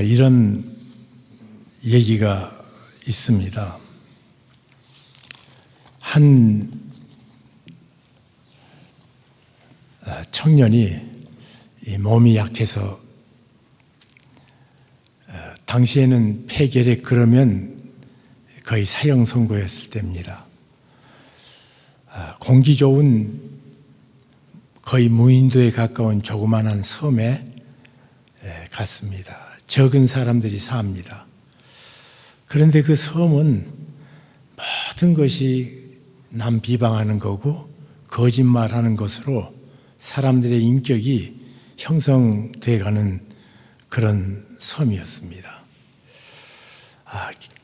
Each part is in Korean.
이런 얘기가 있습니다. 한 청년이 몸이 약해서 당시에는 폐결핵 그러면 거의 사형 선고였을 때입니다. 공기 좋은 거의 무인도에 가까운 조그마한 섬에 갔습니다. 적은 사람들이 삽니다. 그런데 그 섬은 모든 것이 남 비방하는 거고 거짓말하는 것으로 사람들의 인격이 형성돼 가는 그런 섬이었습니다.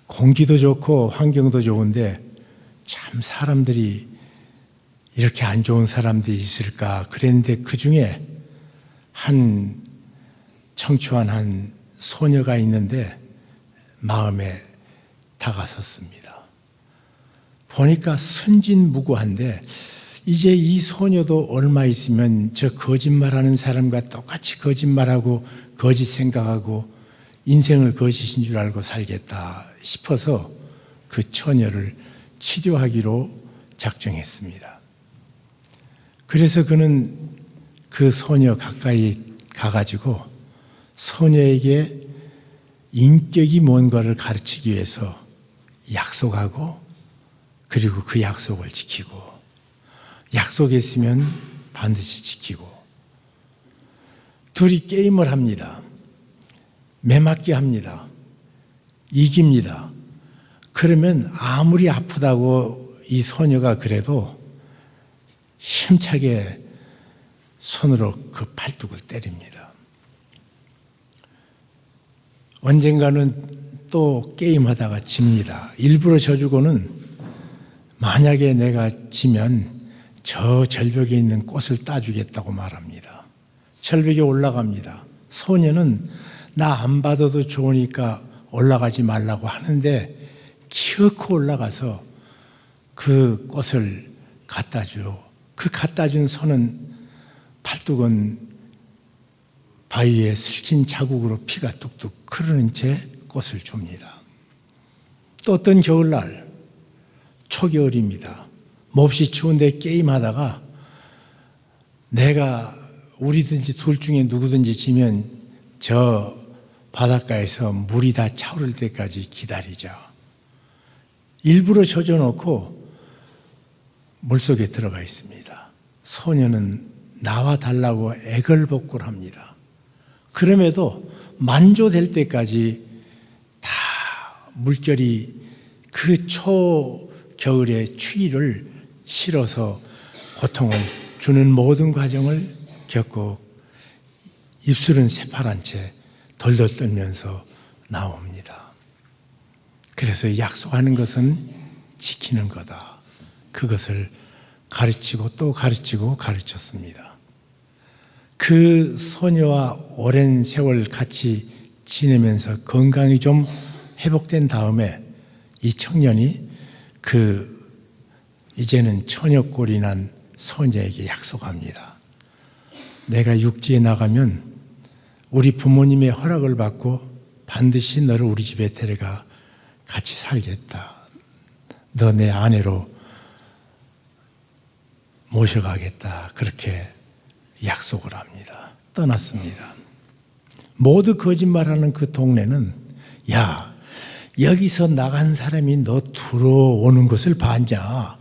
공기도 좋고 환경도 좋은데 참 사람들이 이렇게 안 좋은 사람들이 있을까 그랬는데 그 중에 한 청초한 한 소녀가 있는데 마음에 다가섰습니다. 보니까 순진무구한데 이제 이 소녀도 얼마 있으면 저 거짓말하는 사람과 똑같이 거짓말하고 거짓 생각하고 인생을 거짓인 줄 알고 살겠다 싶어서 그 처녀를 치료하기로 작정했습니다. 그래서 그는 그 소녀 가까이 가가지고 소녀에게 인격이 뭔가를 가르치기 위해서 약속하고 그리고 그 약속을 지키고 약속했으면 반드시 지키고 둘이 게임을 합니다. 매맞게 합니다. 이깁니다. 그러면 아무리 아프다고 이 소녀가 그래도 힘차게 손으로 그 팔뚝을 때립니다. 언젠가는 또 게임하다가 집니다. 일부러 져주고는 만약에 내가 지면 저 절벽에 있는 꽃을 따주겠다고 말합니다. 절벽에 올라갑니다. 소녀는 나 안 받아도 좋으니까 올라가지 말라고 하는데 기어코 올라가서 그 꽃을 갖다 줘. 그 갖다 준 손은 팔뚝은 바위에 슬킨 자국으로 피가 뚝뚝 흐르는 채 꽃을 줍니다. 또 어떤 겨울날 초겨울입니다. 몹시 추운데 게임하다가 내가 우리든지 둘 중에 누구든지 지면 저 바닷가에서 물이 다 차오를 때까지 기다리죠. 일부러 젖어놓고 물속에 들어가 있습니다. 소녀는 나와 달라고 애걸복걸 합니다. 그럼에도 만조될 때까지 다 물결이 그 초겨울의 추위를 실어서 고통을 주는 모든 과정을 겪고 입술은 새파란 채 덜덜 떨면서 나옵니다. 그래서 약속하는 것은 지키는 거다. 그것을 가르치고 또 가르치고 가르쳤습니다. 그 소녀와 오랜 세월 같이 지내면서 건강이 좀 회복된 다음에 이 청년이 이제는 처녀꼴이 난 소녀에게 약속합니다. 내가 육지에 나가면 우리 부모님의 허락을 받고 반드시 너를 우리 집에 데려가 같이 살겠다. 너 내 아내로 모셔가겠다. 그렇게 약속을 합니다. 떠났습니다. 모두 거짓말하는 그 동네는 야, 여기서 나간 사람이 너 들어오는 것을 봤냐.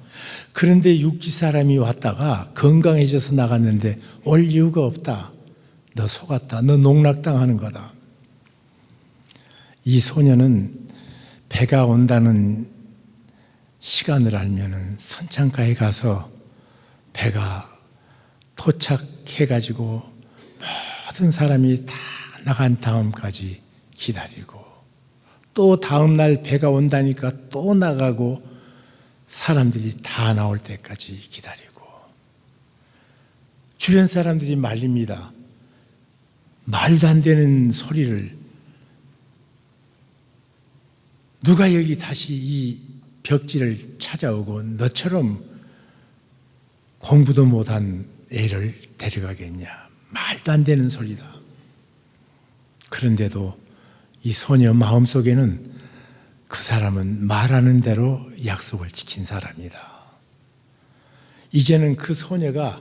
그런데 육지 사람이 왔다가 건강해져서 나갔는데 올 이유가 없다. 너 속았다. 너 농락당하는 거다. 이 소녀는 배가 온다는 시간을 알면은 선창가에 가서 배가 도착해가지고 모든 사람이 다 나간 다음까지 기다리고 또 다음날 배가 온다니까 또 나가고 사람들이 다 나올 때까지 기다리고 주변 사람들이 말립니다. 말도 안 되는 소리를 누가 여기 다시 이 벽지를 찾아오고 너처럼 공부도 못한 애를 데려가겠냐. 말도 안 되는 소리다. 그런데도 이 소녀 마음속에는 그 사람은 말하는 대로 약속을 지킨 사람이다. 이제는 그 소녀가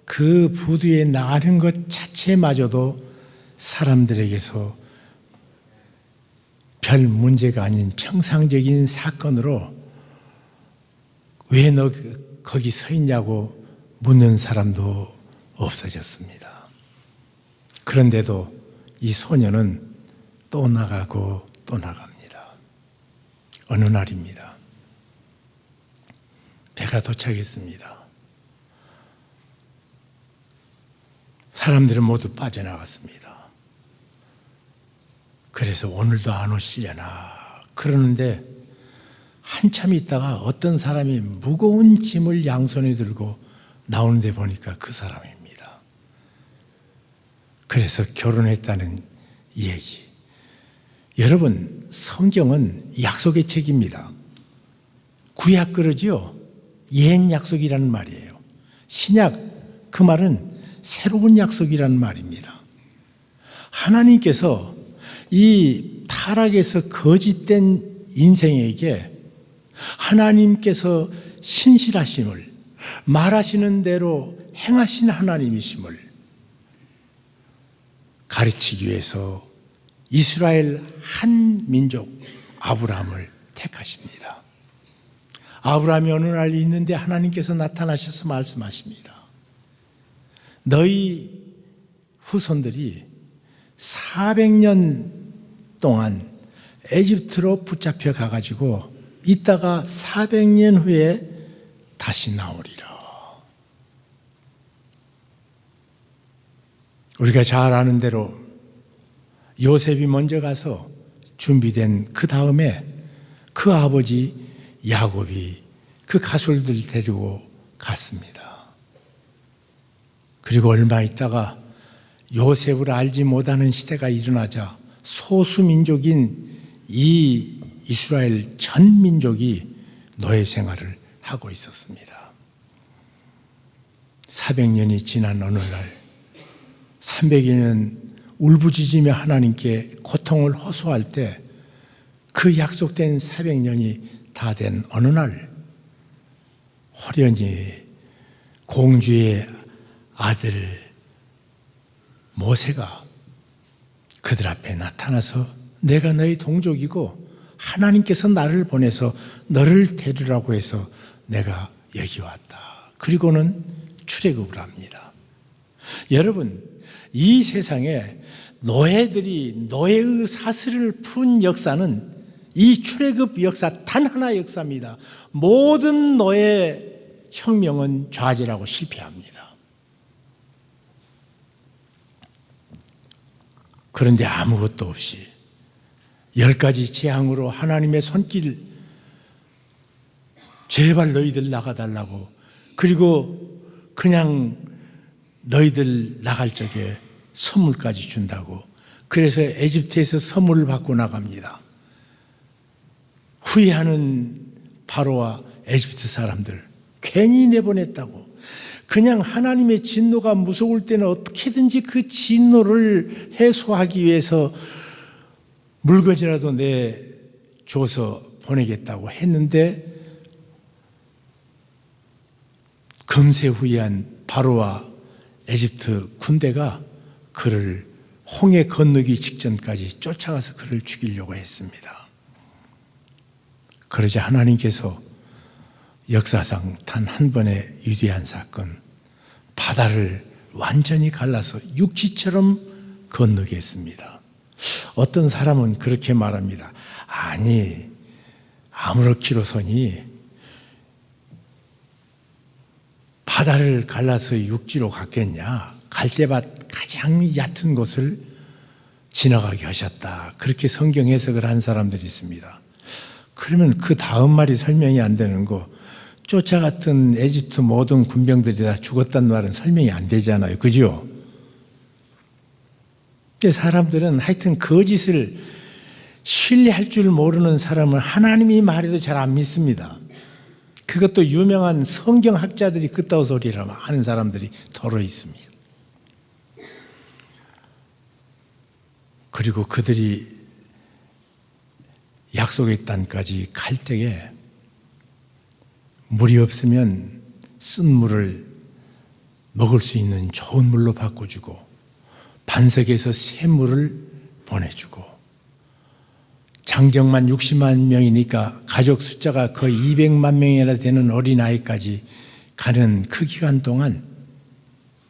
그 부두에 나가는 것 자체마저도 사람들에게서 별 문제가 아닌 평상적인 사건으로 왜 너 거기 서 있냐고 묻는 사람도 없어졌습니다. 그런데도 이 소녀는 또 나가고 또 나갑니다. 어느 날입니다. 배가 도착했습니다. 사람들은 모두 빠져나갔습니다. 그래서 오늘도 안 오시려나 그러는데 한참 있다가 어떤 사람이 무거운 짐을 양손에 들고 나오는데 보니까 그 사람입니다. 그래서 결혼했다는 얘기. 여러분, 성경은 약속의 책입니다. 구약 그러지요. 옛 약속이라는 말이에요. 신약, 그 말은 새로운 약속이라는 말입니다. 하나님께서 이 타락에서 거짓된 인생에게 하나님께서 신실하심을, 말하시는 대로 행하신 하나님이심을 가르치기 위해서 이스라엘 한 민족 아브라함을 택하십니다. 아브라함이 어느 날 있는데 하나님께서 나타나셔서 말씀하십니다. 너희 후손들이 400년 동안 에집트로 붙잡혀 가가지고 있다가 400년 후에 다시 나오리라. 우리가 잘 아는 대로 요셉이 먼저 가서 준비된 그 다음에 그 아버지 야곱이 그 가술들 데리고 갔습니다. 그리고 얼마 있다가 요셉을 알지 못하는 시대가 일어나자 소수민족인 이 이스라엘 전 민족이 노예 생활을 하고 있었습니다. 400년이 지난 어느 날 300여 년 울부짖으며 하나님께 고통을 호소할 때 그 약속된 400년이 다 된 어느 날 호련히 공주의 아들 모세가 그들 앞에 나타나서 내가 너희 동족이고 하나님께서 나를 보내서 너를 데리라고 해서 내가 여기 왔다. 그리고는 출애굽을 합니다. 여러분, 이 세상에 노예들이 노예의 사슬을 푼 역사는 이 출애굽 역사 단 하나의 역사입니다. 모든 노예 혁명은 좌절하고 실패합니다. 그런데 아무것도 없이 10가지 재앙으로 하나님의 손길, 제발 너희들 나가달라고, 그리고 그냥 너희들 나갈 적에 선물까지 준다고, 그래서 에집트에서 선물을 받고 나갑니다. 후회하는 바로와 에집트 사람들 괜히 내보냈다고, 그냥 하나님의 진노가 무서울 때는 어떻게든지 그 진노를 해소하기 위해서 물건이라도 내줘서 보내겠다고 했는데 금세 후회한 바로와 에집트 군대가 그를 홍해 건너기 직전까지 쫓아가서 그를 죽이려고 했습니다. 그러자 하나님께서 역사상 단 한 번의 위대한 사건, 바다를 완전히 갈라서 육지처럼 건너게 했습니다. 어떤 사람은 그렇게 말합니다. 아니, 아무렇기로서니 바다를 갈라서 육지로 갔겠냐? 갈대밭 가장 얕은 곳을 지나가게 하셨다. 그렇게 성경 해석을 한 사람들이 있습니다. 그러면 그 다음 말이 설명이 안 되는 거, 쫓아갔던 에집트 모든 군병들이 다 죽었단 말은 설명이 안 되잖아요. 그죠? 사람들은 하여튼 거짓을 신뢰할 줄 모르는 사람은 하나님이 말해도 잘 안 믿습니다. 그것도 유명한 성경학자들이 그따위 소리라고 하는 사람들이 더러 있습니다. 그리고 그들이 약속의 땅까지 갈 때에 물이 없으면 쓴 물을 먹을 수 있는 좋은 물로 바꿔주고 반석에서 새 물을 보내주고 장정만 60만 명이니까 가족 숫자가 거의 200만 명이나 되는 어린아이까지 가는 그 기간 동안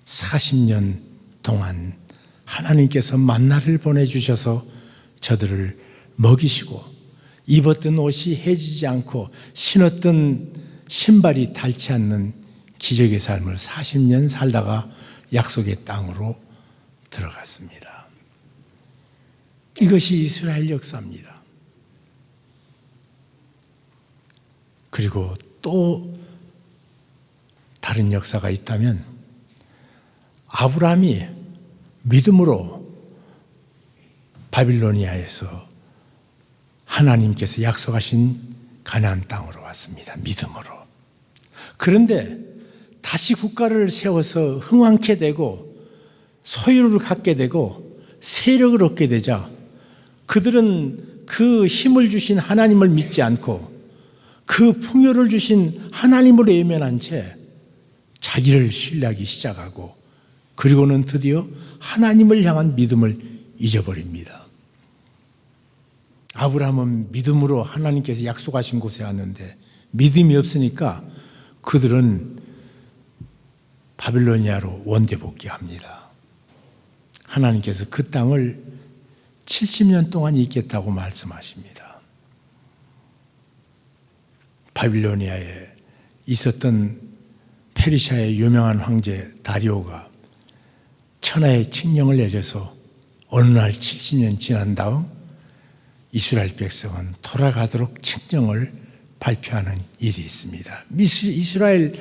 40년 동안 하나님께서 만나를 보내주셔서 저들을 먹이시고 입었던 옷이 해지지 않고 신었던 신발이 닳지 않는 기적의 삶을 40년 살다가 약속의 땅으로 들어갔습니다. 이것이 이스라엘 역사입니다. 그리고 또 다른 역사가 있다면 아브라함이 믿음으로 바빌로니아에서 하나님께서 약속하신 가나안 땅으로 왔습니다. 믿음으로. 그런데 다시 국가를 세워서 흥왕케 되고 소유를 갖게 되고 세력을 얻게 되자 그들은 그 힘을 주신 하나님을 믿지 않고 그 풍요를 주신 하나님을 외면한 채 자기를 신뢰하기 시작하고 그리고는 드디어 하나님을 향한 믿음을 잊어버립니다. 아브라함은 믿음으로 하나님께서 약속하신 곳에 왔는데 믿음이 없으니까 그들은 바빌로니아로 원대복귀합니다. 하나님께서 그 땅을 70년 동안 있겠다고 말씀하십니다. 바빌로니아에 있었던 페르시아의 유명한 황제 다리오가 천하의 칙령을 내려서 어느 날 70년 지난 다음 이스라엘 백성은 돌아가도록 칙령을 발표하는 일이 있습니다. 이스라엘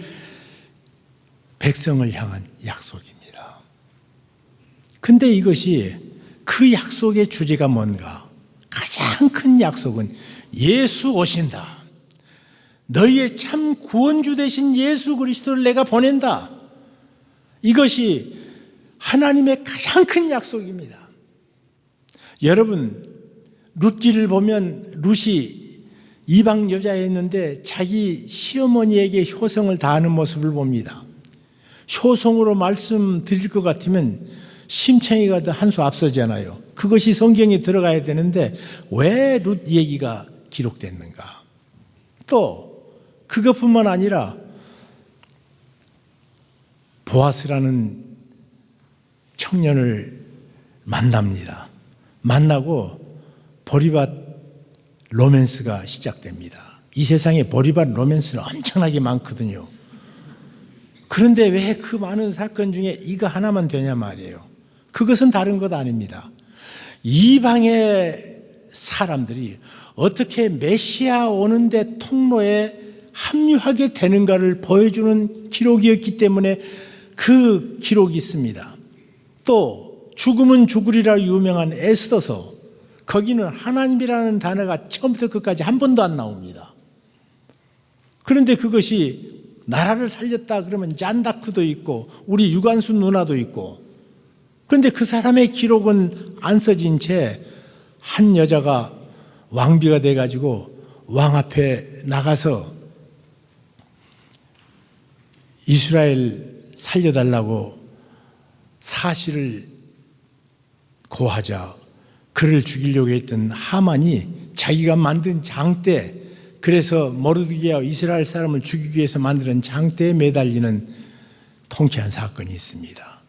백성을 향한 약속입니다. 근데 이것이 그 약속의 주제가 뭔가? 가장 큰 약속은 예수 오신다. 너희의 참 구원주 되신 예수 그리스도를 내가 보낸다. 이것이 하나님의 가장 큰 약속입니다. 여러분, 룻기를 보면 룻이 이방 여자였는데 자기 시어머니에게 효성을 다하는 모습을 봅니다. 효성으로 말씀드릴 것 같으면 심청이가 더 한 수 앞서잖아요. 그것이 성경에 들어가야 되는데 왜 룻 얘기가 기록됐는가? 또 그것뿐만 아니라 보아스라는 청년을 만납니다. 만나고 보리밭 로맨스가 시작됩니다. 이 세상에 보리밭 로맨스는 엄청나게 많거든요. 그런데 왜 그 많은 사건 중에 이거 하나만 되냐 말이에요. 그것은 다른 것 아닙니다. 이방의 사람들이 어떻게 메시아 오는데 통로에 합류하게 되는가를 보여주는 기록이었기 때문에 그 기록이 있습니다. 또 죽음은 죽으리라 유명한 에스더서, 거기는 하나님이라는 단어가 처음부터 끝까지 한 번도 안 나옵니다. 그런데 그것이 나라를 살렸다 그러면 잔다크도 있고 우리 유관순 누나도 있고, 그런데 그 사람의 기록은 안 써진 채 한 여자가 왕비가 돼가지고 왕 앞에 나가서 이스라엘 살려달라고 사실을 고하자 그를 죽이려고 했던 하만이 자기가 만든 장대, 그래서 모르드게와 이스라엘 사람을 죽이기 위해서 만드는 장대에 매달리는 통쾌한 사건이 있습니다.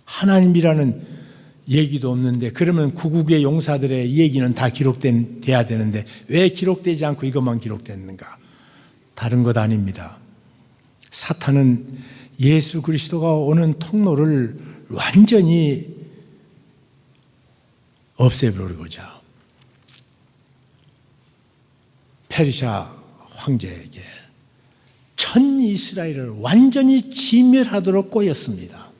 하나님이라는 얘기도 없는데 그러면 구국의 용사들의 얘기는 다 기록돼야 되는데 왜 기록되지 않고 이것만 기록됐는가? 다른 것 아닙니다. 사탄은 예수 그리스도가 오는 통로를 완전히 없애버리고자 페르시아 황제에게 전 이스라엘을 완전히 진멸하도록 꼬였습니다.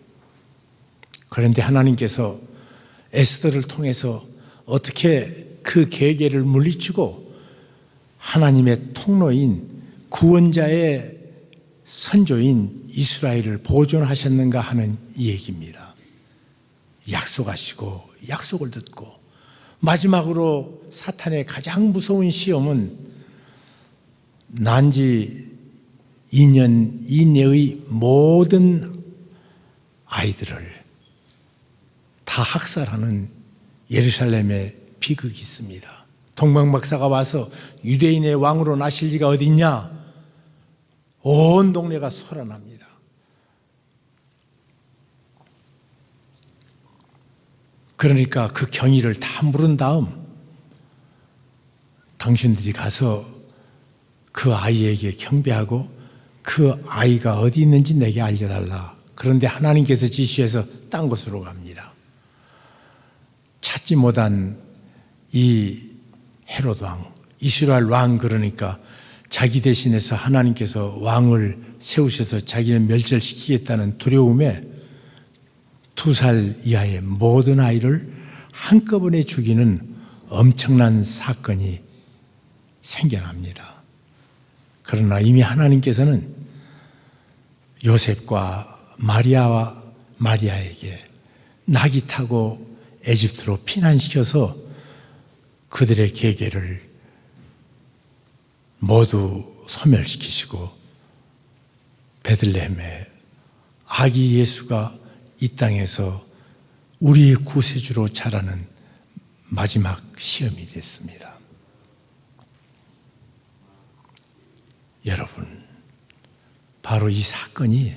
그런데 하나님께서 에스더를 통해서 어떻게 그 계계를 물리치고 하나님의 통로인 구원자의 선조인 이스라엘을 보존하셨는가 하는 이 얘기입니다. 약속하시고 약속을 듣고 마지막으로 사탄의 가장 무서운 시험은 난지 2년 이내의 모든 아이들을 다 학살하는 예루살렘의 비극이 있습니다. 동방박사가 와서 유대인의 왕으로 나실 리가 어딨냐? 온 동네가 소란합니다. 그러니까 그 경위를 다 물은 다음 당신들이 가서 그 아이에게 경배하고 그 아이가 어디 있는지 내게 알려달라. 그런데 하나님께서 지시해서 딴 곳으로 갑니다. 찾지 못한 이 헤롯 왕, 이스라엘 왕, 그러니까 자기 대신해서 하나님께서 왕을 세우셔서 자기는 멸절시키겠다는 두려움에 2살 이하의 모든 아이를 한꺼번에 죽이는 엄청난 사건이 생겨납니다. 그러나 이미 하나님께서는 요셉과 마리아에게 낙이 타고 에집트로 피난시켜서 그들의 계계를 모두 소멸시키시고 베들레헴에 아기 예수가 이 땅에서 우리의 구세주로 자라는 마지막 시험이 됐습니다. 여러분, 바로 이 사건이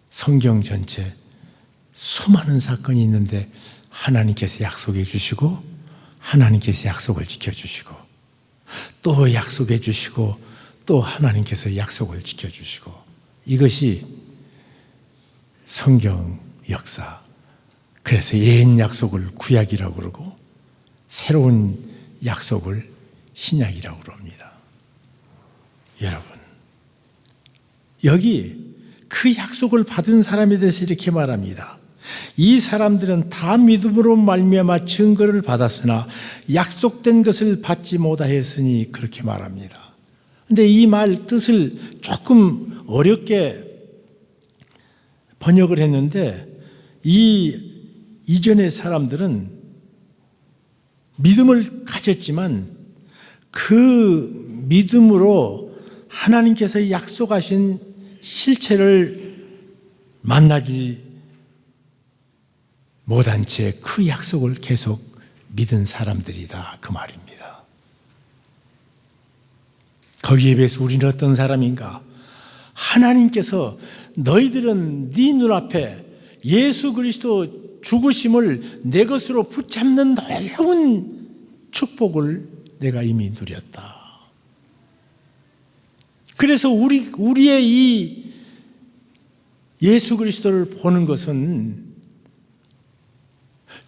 성경 전체 수많은 사건이 있는데 하나님께서 약속해 주시고 하나님께서 약속을 지켜주시고 또 약속해 주시고 또 하나님께서 약속을 지켜주시고, 이것이 성경 역사. 그래서 옛 약속을 구약이라고 그러고 새로운 약속을 신약이라고 그럽니다. 여러분, 여기 그 약속을 받은 사람에 대해서 이렇게 말합니다. 이 사람들은 다 믿음으로 말미암아 증거를 받았으나 약속된 것을 받지 못하였으니, 그렇게 말합니다. 그런데 이 말 뜻을 조금 어렵게 번역을 했는데, 이전의 사람들은 믿음을 가졌지만 그 믿음으로 하나님께서 약속하신 실체를 만나지 못한 채 그 약속을 계속 믿은 사람들이다, 그 말입니다. 거기에 비해서 우리는 어떤 사람인가? 하나님께서 너희들은 네 눈앞에 예수 그리스도 죽으심을 내 것으로 붙잡는 놀라운 축복을 내가 이미 누렸다. 그래서 우리의 이 예수 그리스도를 보는 것은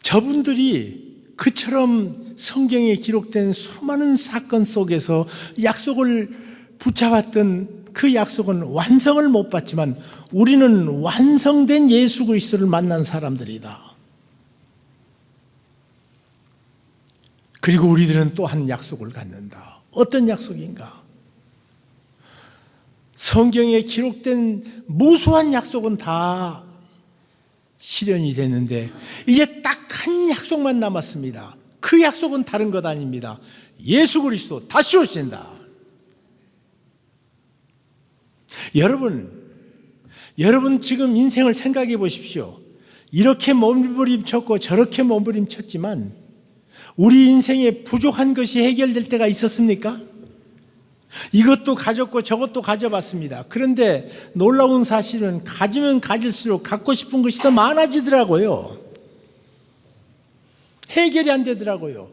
저분들이 그처럼 성경에 기록된 수많은 사건 속에서 약속을 붙잡았던 그 약속은 완성을 못 받지만 우리는 완성된 예수 그리스도를 만난 사람들이다. 그리고 우리들은 또 한 약속을 갖는다. 어떤 약속인가? 성경에 기록된 무수한 약속은 다 실현이 됐는데 이제 딱 한 약속만 남았습니다. 그 약속은 다른 것 아닙니다. 예수 그리스도 다시 오신다. 여러분 지금 인생을 생각해 보십시오. 이렇게 몸부림쳤고 저렇게 몸부림쳤지만 우리 인생에 부족한 것이 해결될 때가 있었습니까? 이것도 가졌고 저것도 가져봤습니다. 그런데 놀라운 사실은 가지면 가질수록 갖고 싶은 것이 더 많아지더라고요. 해결이 안 되더라고요.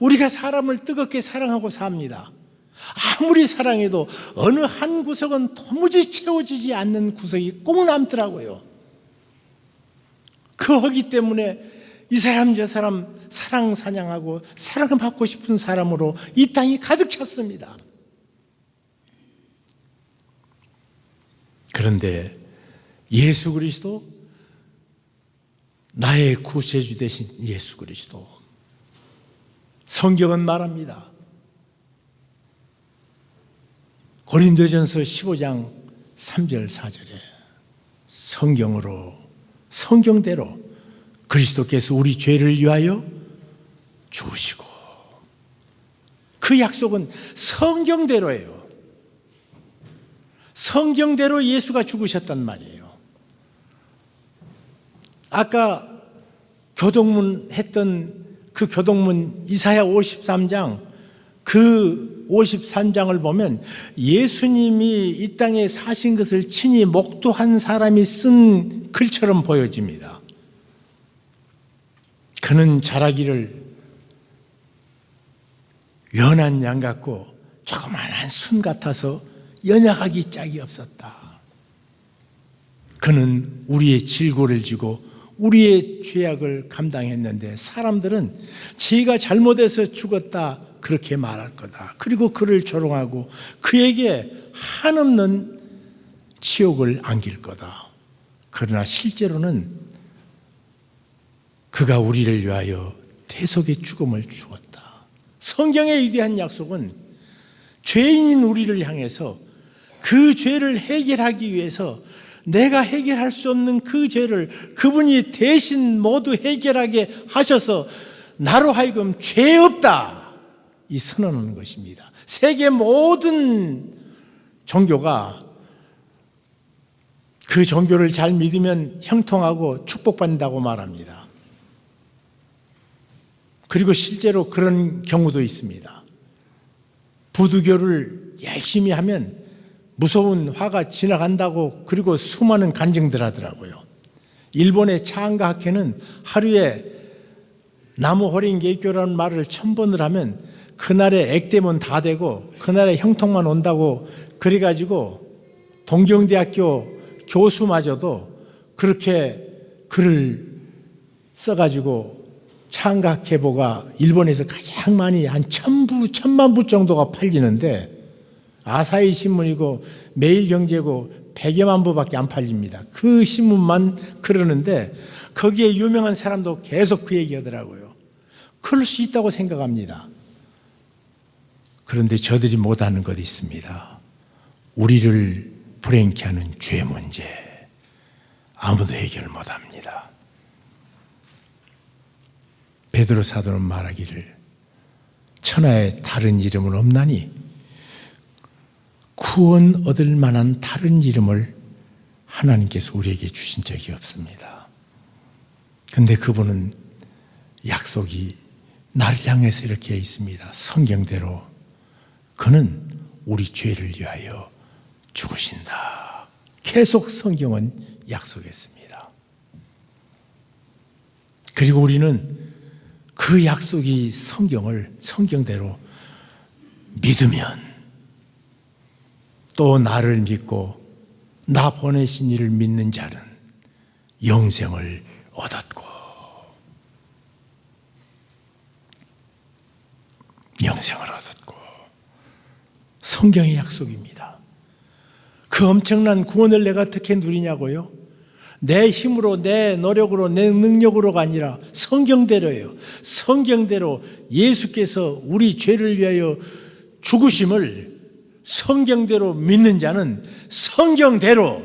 우리가 사람을 뜨겁게 사랑하고 삽니다. 아무리 사랑해도 어느 한 구석은 도무지 채워지지 않는 구석이 꼭 남더라고요. 그 허기 때문에 이 사람 저 사람 사랑 사냥하고 사랑을 받고 싶은 사람으로 이 땅이 가득 찼습니다. 그런데 예수 그리스도, 나의 구세주 되신 예수 그리스도, 성경은 말합니다. 고린도전서 15장 3절 4절에 성경대로 그리스도께서 우리 죄를 위하여 죽으시고, 그 약속은 성경대로예요. 성경대로 예수가 죽으셨단 말이에요. 아까 교동문 했던 그 교동문 이사야 53장, 그 53장을 보면 예수님이 이 땅에 사신 것을 친히 목도한 사람이 쓴 글처럼 보여집니다. 그는 자라기를 연한 양 같고 조그만한 순 같아서 연약하기 짝이 없었다. 그는 우리의 질고를 지고 우리의 죄악을 감당했는데 사람들은 지가 잘못해서 죽었다 그렇게 말할 거다. 그리고 그를 조롱하고 그에게 한없는 치욕을 안길 거다. 그러나 실제로는 그가 우리를 위하여 대속의 죽음을 죽었다. 성경의 위대한 약속은 죄인인 우리를 향해서 그 죄를 해결하기 위해서 내가 해결할 수 없는 그 죄를 그분이 대신 모두 해결하게 하셔서 나로 하여금 죄 없다 이 선언하는 것입니다. 세계 모든 종교가 그 종교를 잘 믿으면 형통하고 축복받는다고 말합니다. 그리고 실제로 그런 경우도 있습니다. 부두교를 열심히 하면 무서운 화가 지나간다고 그리고 수많은 간증들 하더라고요. 일본의 차안가 학회는 하루에 나무 호링개교라는 말을 1000번을 하면 그날의 액땜은 다 되고 그날의 형통만 온다고 그래가지고 동경대학교 교수마저도 그렇게 글을 써가지고 차안가학회보가 일본에서 가장 많이 한 1000만 부 정도가 팔리는데 아사히 신문이고 매일경제고 100여만 부밖에 안 팔립니다. 그 신문만 그러는데 거기에 유명한 사람도 계속 그 얘기하더라고요. 그럴 수 있다고 생각합니다. 그런데 저들이 못하는 것이 있습니다. 우리를 불행케 하는 죄 문제 아무도 해결을 못합니다. 베드로 사도는 말하기를 천하에 다른 이름은 없나니 구원 얻을 만한 다른 이름을 하나님께서 우리에게 주신 적이 없습니다. 그런데 그분은 약속이 나를 향해서 이렇게 있습니다. 성경대로 그는 우리 죄를 위하여 죽으신다. 계속 성경은 약속했습니다. 그리고 우리는 그 약속이 성경을 성경대로 믿으면 또 나를 믿고 나 보내신 이를 믿는 자는 영생을 얻었고 성경의 약속입니다. 그 엄청난 구원을 내가 어떻게 누리냐고요? 내 힘으로 내 노력으로 내 능력으로가 아니라 성경대로예요. 성경대로 예수께서 우리 죄를 위하여 죽으심을 성경대로 믿는 자는 성경대로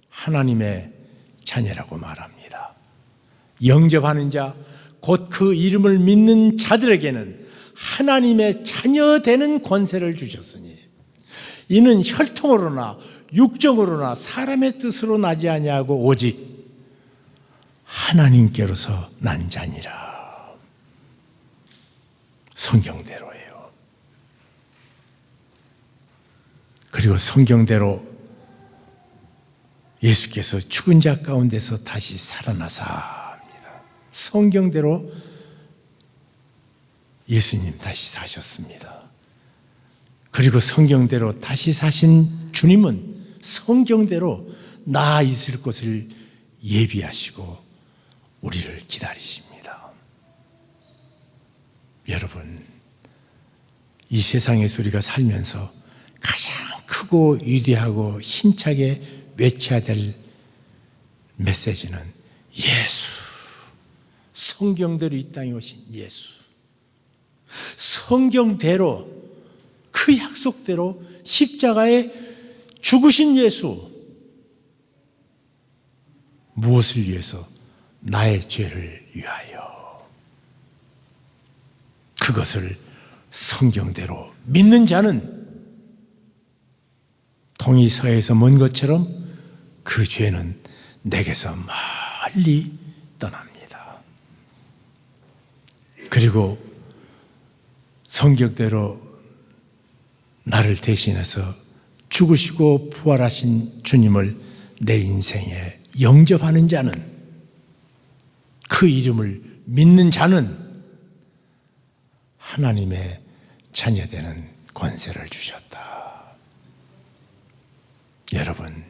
하나님의 자녀라고 말합니다. 영접하는 자, 곧 그 이름을 믿는 자들에게는 하나님의 자녀 되는 권세를 주셨으니 이는 혈통으로나 육정으로나 사람의 뜻으로 나지 아니하고 오직 하나님께로서 난 자니라. 성경대로예요. 그리고 성경대로 예수께서 죽은 자 가운데서 다시 살아나사 합니다. 성경대로 예수님 다시 사셨습니다. 그리고 성경대로 다시 사신 주님은 성경대로 나 있을 곳을 예비하시고 우리를 기다리십니다. 여러분, 이 세상에서 우리가 살면서 가장 크고 위대하고 힘차게 외쳐야 될 메시지는 예수, 성경대로 이 땅에 오신 예수, 성경대로 그 약속대로 십자가에 죽으신 예수, 무엇을 위해서? 나의 죄를 위하여. 그것을 성경대로 믿는 자는 동이 서에서 먼 것처럼 그 죄는 내게서 멀리 떠납니다. 그리고 성경대로 나를 대신해서 죽으시고 부활하신 주님을 내 인생에 영접하는 자는, 그 이름을 믿는 자는 하나님의 자녀되는 권세를 주셨다. 여러분,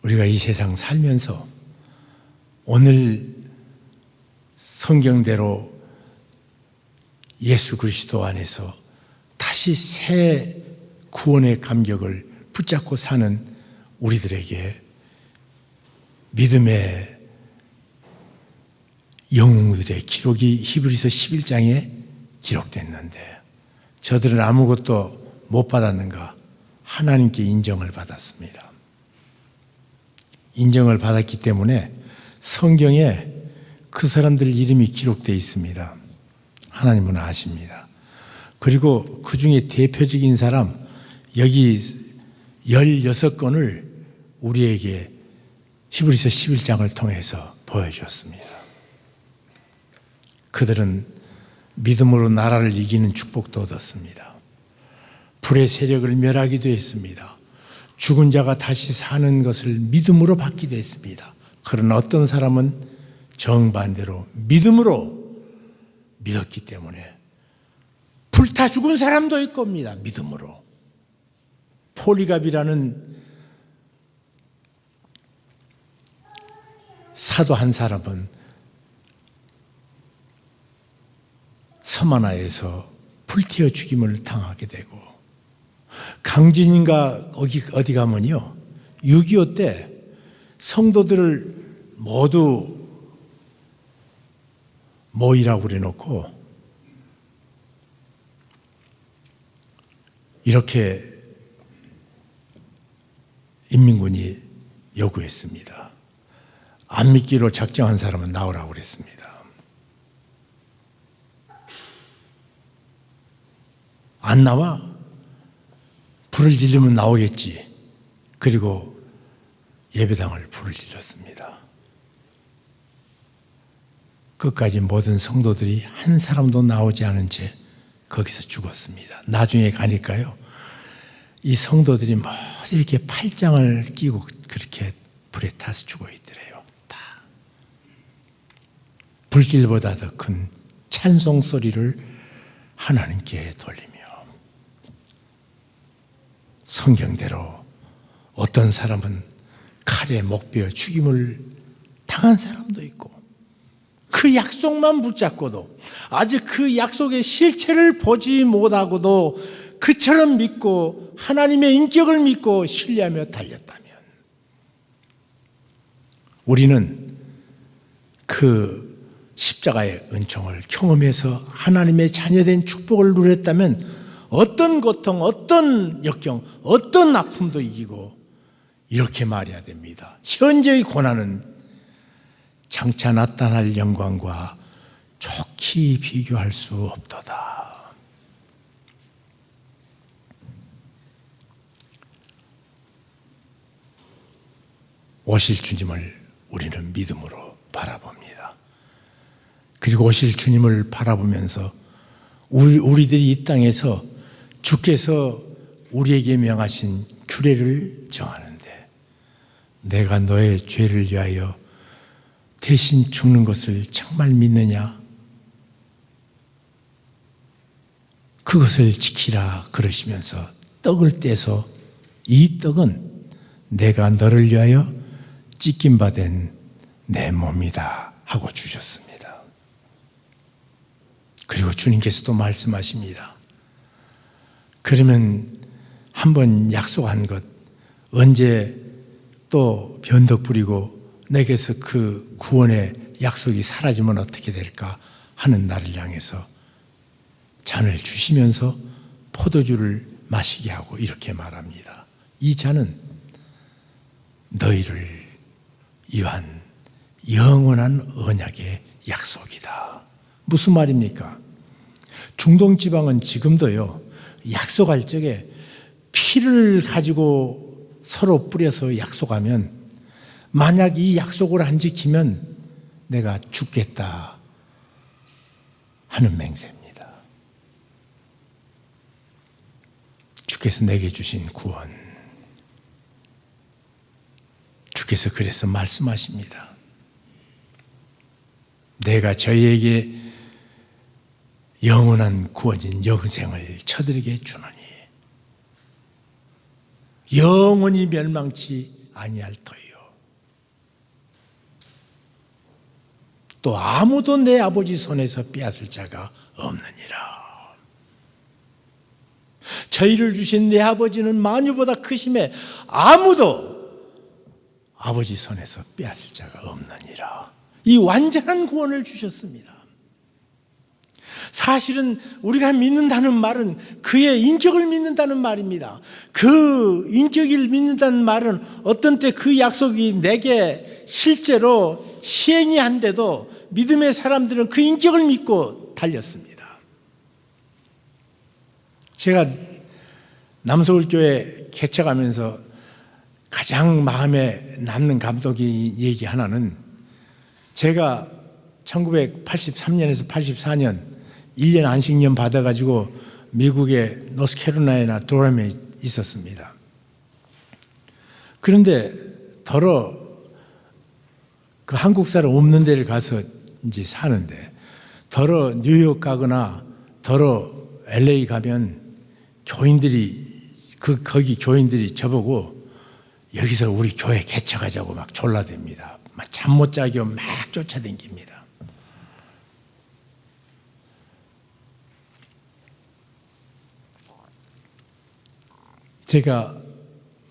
우리가 이 세상 살면서 오늘 성경대로 예수 그리스도 안에서 다시 새 구원의 감격을 붙잡고 사는 우리들에게 믿음의 영웅들의 기록이 히브리서 11장에 기록됐는데, 저들은 아무것도 못 받았는가? 하나님께 인정을 받았습니다. 인정을 받았기 때문에 성경에 그 사람들 이름이 기록되어 있습니다. 하나님은 아십니다. 그리고 그 중에 대표적인 사람, 여기 16건을 우리에게 히브리서 11장을 통해서 보여주었습니다. 그들은 믿음으로 나라를 이기는 축복도 얻었습니다. 불의 세력을 멸하기도 했습니다. 죽은 자가 다시 사는 것을 믿음으로 받기도 했습니다. 그러나 어떤 사람은 정반대로 믿음으로 믿었기 때문에 불타 죽은 사람도 있을 겁니다. 믿음으로. 폴리갑이라는 사도 한 사람은 섬 하나에서 불태워 죽임을 당하게 되고, 강진인가 어디 가면요, 6.25 때 성도들을 모두 모이라고 그래놓고 이렇게 인민군이 요구했습니다. 안 믿기로 작정한 사람은 나오라고 그랬습니다. 안 나와? 불을 지르면 나오겠지. 그리고 예배당을 불을 질렀습니다. 끝까지 모든 성도들이 한 사람도 나오지 않은 채 거기서 죽었습니다. 나중에 가니까요, 이 성도들이 모두 이렇게 팔짱을 끼고 그렇게 불에 타서 죽어 있더래요. 다. 불길보다 더 큰 찬송 소리를 하나님께 돌리며, 성경대로 어떤 사람은 칼에 목베어 죽임을 당한 사람도 있고, 그 약속만 붙잡고도, 아직 그 약속의 실체를 보지 못하고도 그처럼 믿고 하나님의 인격을 믿고 신뢰하며 달렸다면, 우리는 그 십자가의 은총을 경험해서 하나님의 자녀된 축복을 누렸다면 어떤 고통, 어떤 역경, 어떤 아픔도 이기고 이렇게 말해야 됩니다. 현재의 고난은 장차 나타날 영광과 좋게 비교할 수 없도다. 오실 주님을 우리는 믿음으로 바라봅니다. 그리고 오실 주님을 바라보면서 우리들이 이 땅에서 주께서 우리에게 명하신 규례를 정하는데, 내가 너의 죄를 위하여 대신 죽는 것을 정말 믿느냐? 그것을 지키라 그러시면서 떡을 떼서, 이 떡은 내가 너를 위하여 찢김받은 내 몸이다 하고 주셨습니다. 그리고 주님께서도 말씀하십니다. 그러면 한번 약속한 것 언제 또 변덕 부리고 내게서 그 구원의 약속이 사라지면 어떻게 될까 하는 나를 향해서 잔을 주시면서 포도주를 마시게 하고 이렇게 말합니다. 이 잔은 너희를 위한 영원한 언약의 약속이다. 무슨 말입니까? 중동 지방은 지금도요, 약속할 적에 피를 가지고 서로 뿌려서 약속하면 만약 이 약속을 안 지키면 내가 죽겠다 하는 맹세입니다. 주께서 내게 주신 구원, 주께서 그래서 말씀하십니다. 내가 저희에게 영원한 구원인 영생을 저들에게 주노니 영원히 멸망치 아니할 터이요 또 아무도 내 아버지 손에서 빼앗을 자가 없느니라. 저희를 주신 내 아버지는 만유보다 크심에 아무도 아버지 손에서 빼앗을 자가 없느니라. 이 완전한 구원을 주셨습니다. 사실은 우리가 믿는다는 말은 그의 인격을 믿는다는 말입니다. 그 인격을 믿는다는 말은 어떤 때 그 약속이 내게 실제로 시행이 안 돼도 믿음의 사람들은 그 인격을 믿고 달렸습니다. 제가 남서울교회 개척하면서 가장 마음에 남는 감독이 얘기 하나는, 제가 1983년에서 84년 1년 안식년 받아가지고 미국의 노스캐롤라이나 도람에 있었습니다. 그런데 더러 그 한국 사람 없는 데를 가서 이제 사는데, 더러 뉴욕 가거나 더러 LA 가면 거기 교인들이 저보고 여기서 우리 교회 개척하자고 막 졸라댑니다. 막 잠 못 자고 막 쫓아다닙니다. 제가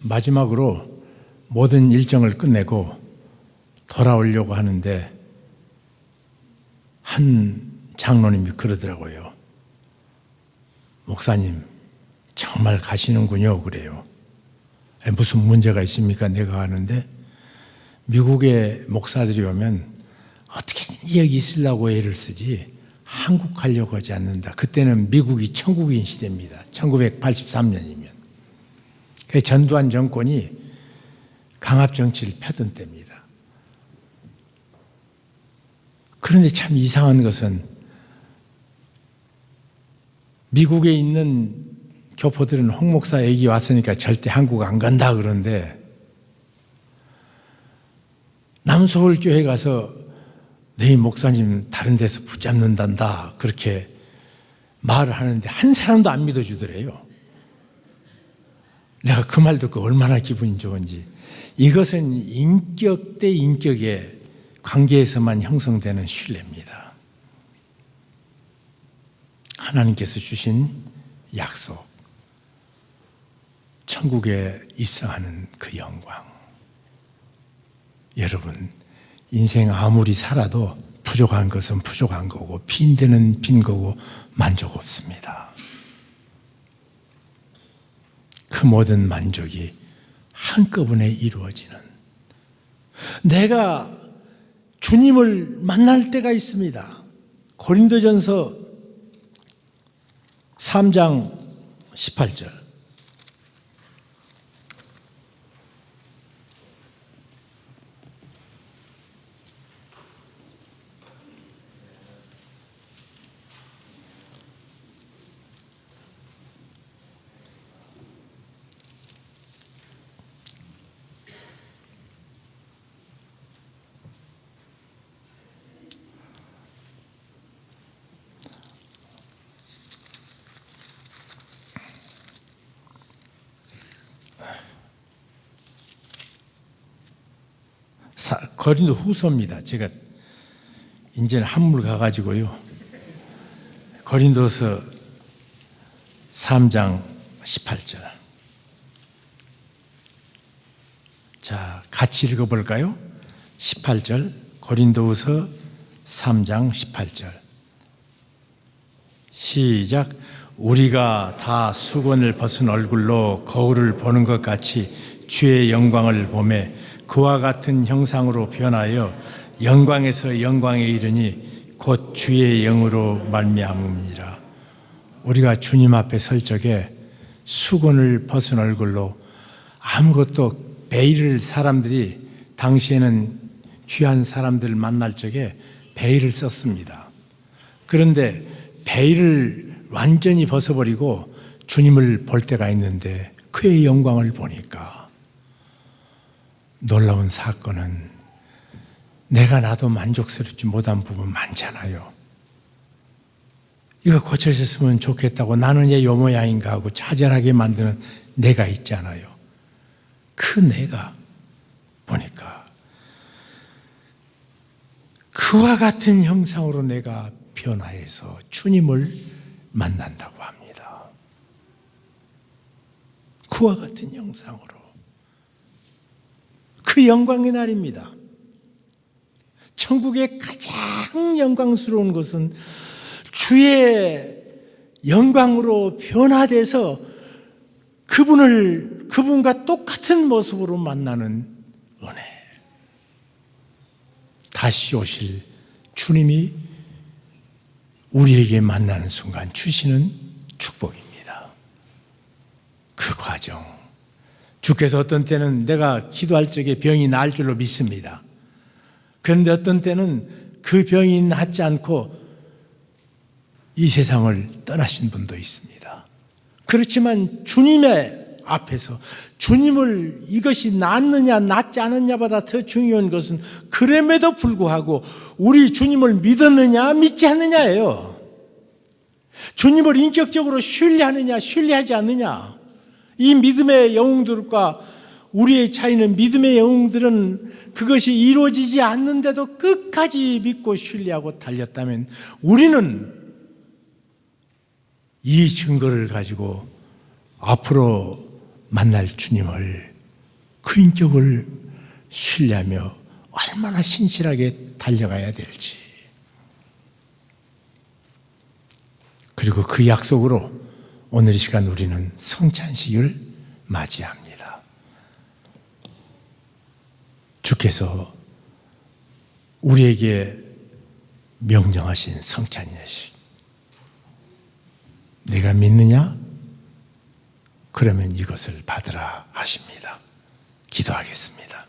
마지막으로 모든 일정을 끝내고 돌아오려고 하는데 한 장로님이 그러더라고요. 목사님, 정말 가시는군요. 그래요. 무슨 문제가 있습니까? 내가 가는데 미국의 목사들이 오면 어떻게든지 여기 있으려고 애를 쓰지 한국 가려고 하지 않는다. 그때는 미국이 천국인 시대입니다. 1983년이면. 전두환 정권이 강압 정치를 펴던 때입니다. 그런데 참 이상한 것은 미국에 있는 교포들은 홍 목사 얘기 왔으니까 절대 한국 안 간다 그러는데, 남서울교회 가서 너희 목사님 다른 데서 붙잡는단다 그렇게 말을 하는데 한 사람도 안 믿어주더래요. 내가 그 말 듣고 얼마나 기분이 좋은지. 이것은 인격 대 인격의 관계에서만 형성되는 신뢰입니다. 하나님께서 주신 약속, 천국에 입성하는 그 영광. 여러분, 인생 아무리 살아도 부족한 것은 부족한 거고 빈 데는 빈 거고 만족 없습니다. 그 모든 만족이 한꺼번에 이루어지는, 내가 주님을 만날 때가 있습니다. 고린도전서 3장 18절. 고린도 후서입니다. 제가 이제는 한물 가가지고요. 고린도서 3장 18절. 자, 같이 읽어볼까요? 18절, 고린도후서 3장 18절. 시작. 우리가 다 수건을 벗은 얼굴로 거울을 보는 것 같이 주의 영광을 보매 그와 같은 형상으로 변하여 영광에서 영광에 이르니 곧 주의 영으로 말미암음이라. 우리가 주님 앞에 설 적에 수건을 벗은 얼굴로 아무것도 베일을 사람들이 당시에는 귀한 사람들 만날 적에 베일을 썼습니다. 그런데 베일을 완전히 벗어버리고 주님을 볼 때가 있는데 그의 영광을 보니까 놀라운 사건은 내가 나도 만족스럽지 못한 부분 많잖아요. 이거 고쳐졌으면 좋겠다고 나는 얘 요 모양인가 하고 좌절하게 만드는 내가 있잖아요. 그 내가 보니까 그와 같은 형상으로 내가 변화해서 주님을 만난다고 합니다. 그와 같은 형상으로. 그 영광의 날입니다. 천국의 가장 영광스러운 것은 주의 영광으로 변화돼서 그분과 똑같은 모습으로 만나는 은혜. 다시 오실 주님이 우리에게 만나는 순간 주시는 축복입니다. 그 과정. 주께서 어떤 때는 내가 기도할 적에 병이 나을 줄로 믿습니다. 그런데 어떤 때는 그 병이 낫지 않고 이 세상을 떠나신 분도 있습니다. 그렇지만 주님의 앞에서 주님을 이것이 낫느냐 낫지 않느냐보다 더 중요한 것은 그럼에도 불구하고 우리 주님을 믿었느냐 믿지 않느냐예요. 주님을 인격적으로 신뢰하느냐 신뢰하지 않느냐. 이 믿음의 영웅들과 우리의 차이는 믿음의 영웅들은 그것이 이루어지지 않는데도 끝까지 믿고 신뢰하고 달렸다면 우리는 이 증거를 가지고 앞으로 만날 주님을 그 인격을 신뢰하며 얼마나 신실하게 달려가야 될지, 그리고 그 약속으로 오늘 이 시간 우리는 성찬식을 맞이합니다. 주께서 우리에게 명령하신 성찬 예식, 내가 믿느냐? 그러면 이것을 받으라 하십니다. 기도하겠습니다.